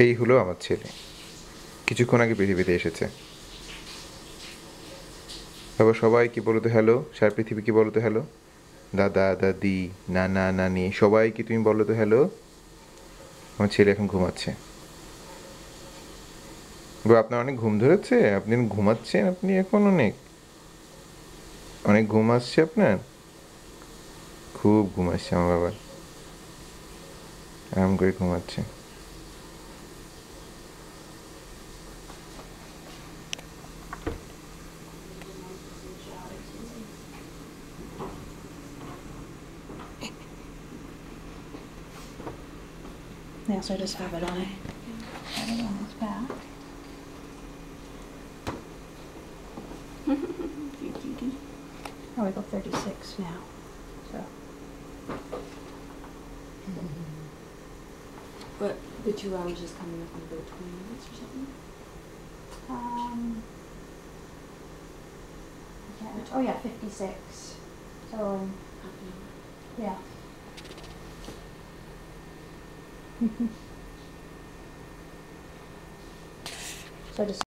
এই হলো আমার ছেলে, কিছুক্ষণ আগে পৃথিবীতে এসেছে। এবার সবাই কি বলো তো হ্যালো, সারা পৃথিবী কি বলো তো হ্যালো, দাদা দাদি নানা নানি সবাইকে তুমি বলো তো হ্যালো। আমার ছেলে এখন ঘুমাচ্ছে। আপনার অনেক ঘুম ধরেছে, আপনি ঘুমাচ্ছেন, আপনি এখন অনেক অনেক ঘুম আসছে আপনার। খুব ঘুম আসছে আমার বাবার, আরাম করে ঘুমাচ্ছে। Yeah, so I just have it on his back. Oh, we go 36 now. So. But the 2 hours is coming up in about 20 minutes or something? Oh yeah, 56. So, Half an hour. yeah. So I just